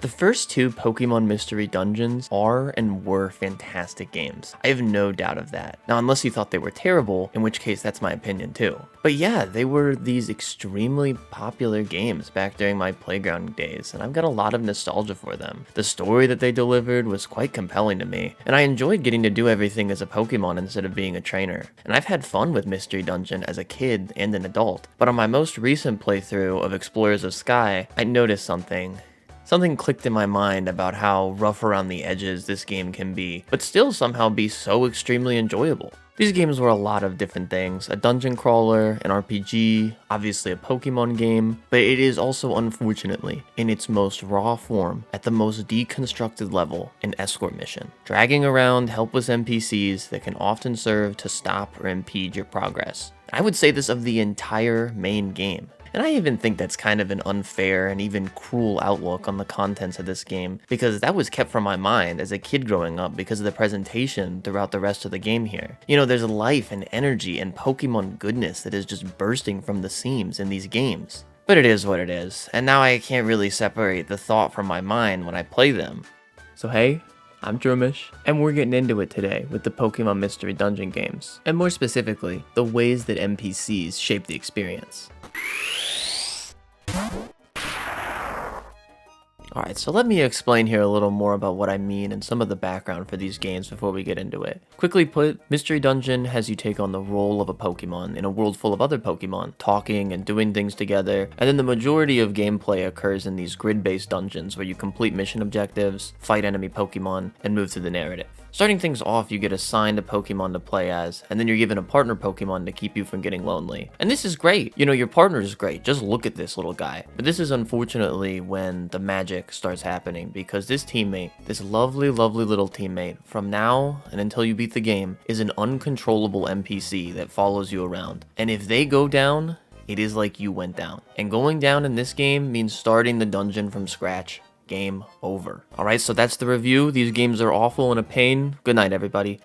The first two Pokemon Mystery Dungeons are and were fantastic games. I have no doubt of that. Now, unless you thought they were terrible, in which case that's my opinion too. But yeah, they were these extremely popular games back during my playground days, and I've got a lot of nostalgia for them. The story that they delivered was quite compelling to me, and I enjoyed getting to do everything as a Pokemon instead of being a trainer. And I've had fun with Mystery Dungeon as a kid and an adult. But on my most recent playthrough of Explorers of Sky, I noticed something. Something clicked in my mind about how rough around the edges this game can be, but still somehow be so extremely enjoyable. These games were a lot of different things, a dungeon crawler, an RPG, obviously a Pokemon game, but it is also unfortunately, in its most raw form, at the most deconstructed level, an escort mission. Dragging around helpless NPCs that can often serve to stop or impede your progress. I would say this of the entire main game. And I even think that's kind of an unfair and even cruel outlook on the contents of this game, because that was kept from my mind as a kid growing up because of the presentation throughout the rest of the game here. You know, there's life and energy and Pokemon goodness that is just bursting from the seams in these games. But it is what it is, and now I can't really separate the thought from my mind when I play them. So hey, I'm Droomish, and we're getting into it today with the Pokemon Mystery Dungeon games, and more specifically, the ways that NPCs shape the experience. Alright, so let me explain here a little more about what I mean and some of the background for these games before we get into it. Quickly put, Mystery Dungeon has you take on the role of a Pokemon in a world full of other Pokemon, talking and doing things together, and then the majority of gameplay occurs in these grid-based dungeons where you complete mission objectives, fight enemy Pokemon, and move through the narrative. Starting things off, you get assigned a Pokemon to play as, and then you're given a partner Pokemon to keep you from getting lonely. And this is great. You know, your partner is great. Just look at this little guy. But this is unfortunately when the magic starts happening, because this teammate, this lovely, lovely little teammate, from now and until you beat the game, is an uncontrollable NPC that follows you around. And if they go down, it is like you went down. And going down in this game means starting the dungeon from scratch. Game over. Alright, so that's the review. These games are awful and a pain. Good night, everybody.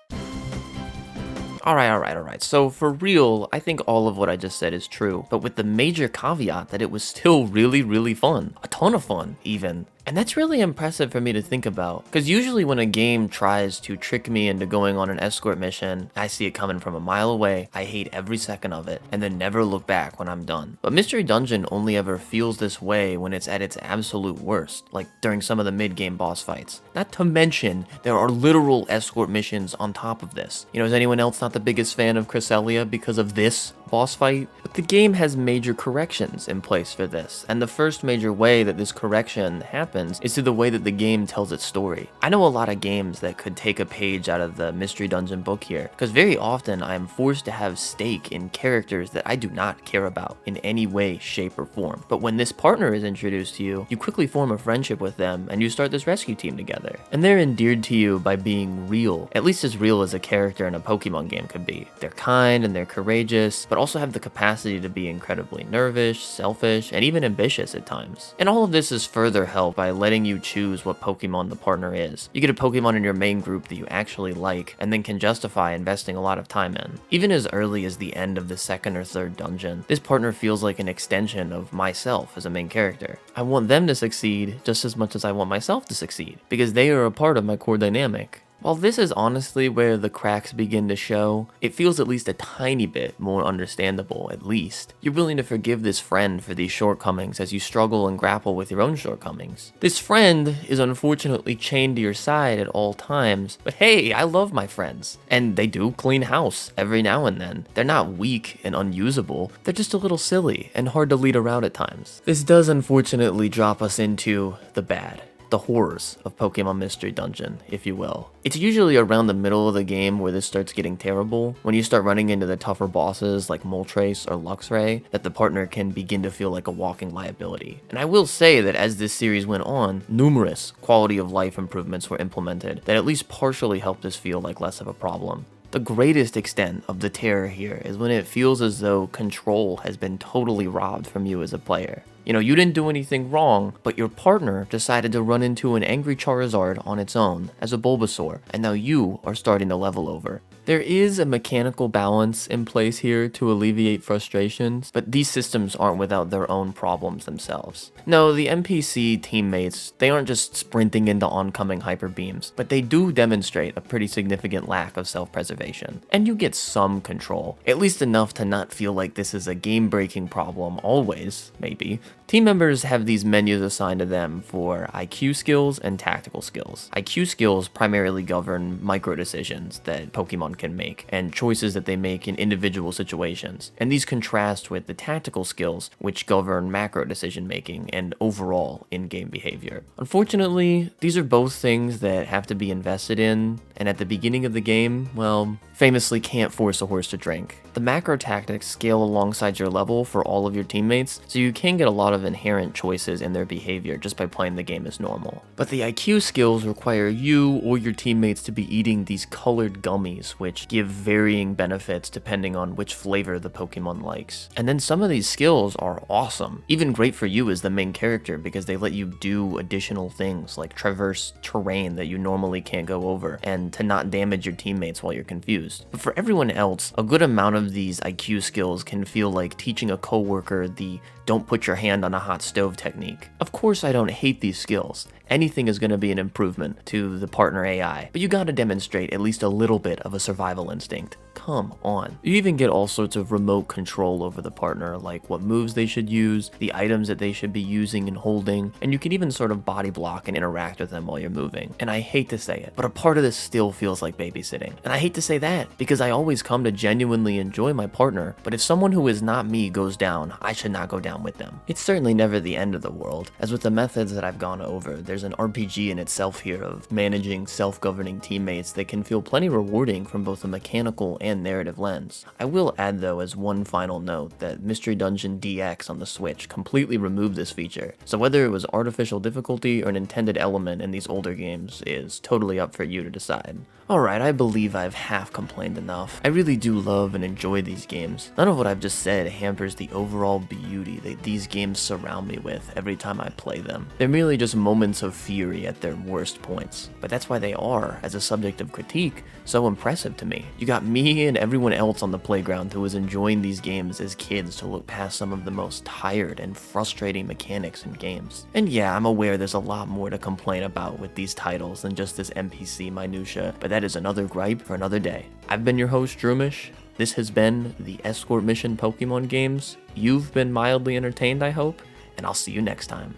Alright. So for real, I think all of what I just said is true, but with the major caveat that it was still really, really fun. A ton of fun, even. And that's really impressive for me to think about, because usually when a game tries to trick me into going on an escort mission, I see it coming from a mile away, I hate every second of it, and then never look back when I'm done. But Mystery Dungeon only ever feels this way when it's at its absolute worst, like during some of the mid-game boss fights. Not to mention, there are literal escort missions on top of this. You know, is anyone else not the biggest fan of Cresselia because of this boss fight? But the game has major corrections in place for this, and the first major way that this correction happens is through the way that the game tells its story. I know a lot of games that could take a page out of the Mystery Dungeon book here, because very often I am forced to have stake in characters that I do not care about in any way, shape, or form. But when this partner is introduced to you, you quickly form a friendship with them, and you start this rescue team together. And they're endeared to you by being real, at least as real as a character in a Pokemon game could be. They're kind and they're courageous, but also have the capacity to be incredibly nervous, selfish, and even ambitious at times. And all of this is further helped by letting you choose what Pokemon the partner is. You get a Pokemon in your main group that you actually like, and then can justify investing a lot of time in. Even as early as the end of the second or third dungeon, this partner feels like an extension of myself as a main character. I want them to succeed just as much as I want myself to succeed, because they are a part of my core dynamic. While this is honestly where the cracks begin to show, it feels at least a tiny bit more understandable, at least. You're willing to forgive this friend for these shortcomings as you struggle and grapple with your own shortcomings. This friend is unfortunately chained to your side at all times, but hey, I love my friends. And they do clean house every now and then. They're not weak and unusable, they're just a little silly and hard to lead around at times. This does unfortunately drop us into the bad. The horrors of Pokemon Mystery Dungeon, if you will. It's usually around the middle of the game where this starts getting terrible, when you start running into the tougher bosses like Moltres or Luxray, that the partner can begin to feel like a walking liability. And I will say that as this series went on, numerous quality of life improvements were implemented that at least partially helped this feel like less of a problem. The greatest extent of the terror here is when it feels as though control has been totally robbed from you as a player. You know, you didn't do anything wrong, but your partner decided to run into an angry Charizard on its own as a Bulbasaur, and now you are starting to level over. There is a mechanical balance in place here to alleviate frustrations, but these systems aren't without their own problems themselves. No, the NPC teammates, they aren't just sprinting into oncoming hyper beams, but they do demonstrate a pretty significant lack of self-preservation. And you get some control, at least enough to not feel like this is a game-breaking problem always, maybe. Team members have these menus assigned to them for IQ skills and tactical skills. IQ skills primarily govern micro decisions that Pokemon can make, and choices that they make in individual situations. And these contrast with the tactical skills, which govern macro decision making and overall in-game behavior. Unfortunately, these are both things that have to be invested in, and at the beginning of the game, well, famously can't force a horse to drink. The macro tactics scale alongside your level for all of your teammates, so you can get a lot of inherent choices in their behavior just by playing the game as normal. But the IQ skills require you or your teammates to be eating these colored gummies, which give varying benefits depending on which flavor the Pokemon likes. And then some of these skills are awesome, even great for you as the main character because they let you do additional things like traverse terrain that you normally can't go over and to not damage your teammates while you're confused. But for everyone else, a good amount of these IQ skills can feel like teaching a coworker the don't put your hand on a hot stove technique. Of course I don't hate these skills. Anything is going to be an improvement to the partner AI, but you gotta demonstrate at least a little bit of a survival instinct. Come on. You even get all sorts of remote control over the partner, like what moves they should use, the items that they should be using and holding, and you can even sort of body block and interact with them while you're moving. And I hate to say it, but a part of this still feels like babysitting. And I hate to say that, because I always come to genuinely enjoy my partner, but if someone who is not me goes down, I should not go down with them. It's certainly never the end of the world, as with the methods that I've gone over, there's an RPG in itself here of managing self-governing teammates that can feel plenty rewarding from both a mechanical and narrative lens. I will add though as one final note that Mystery Dungeon DX on the Switch completely removed this feature, so whether it was artificial difficulty or an intended element in these older games is totally up for you to decide. Alright, I believe I've half complained enough. I really do love and enjoy these games. None of what I've just said hampers the overall beauty that these games surround me with every time I play them. They're merely just moments of fury at their worst points, but that's why they are, as a subject of critique, so impressive to me. You got me and everyone else on the playground who was enjoying these games as kids to look past some of the most tired and frustrating mechanics in games. And yeah, I'm aware there's a lot more to complain about with these titles than just this NPC minutia, but that is another gripe for another day. I've been your host, Droomish. This has been the Escort Mission Pokemon games. You've been mildly entertained, I hope, and I'll see you next time.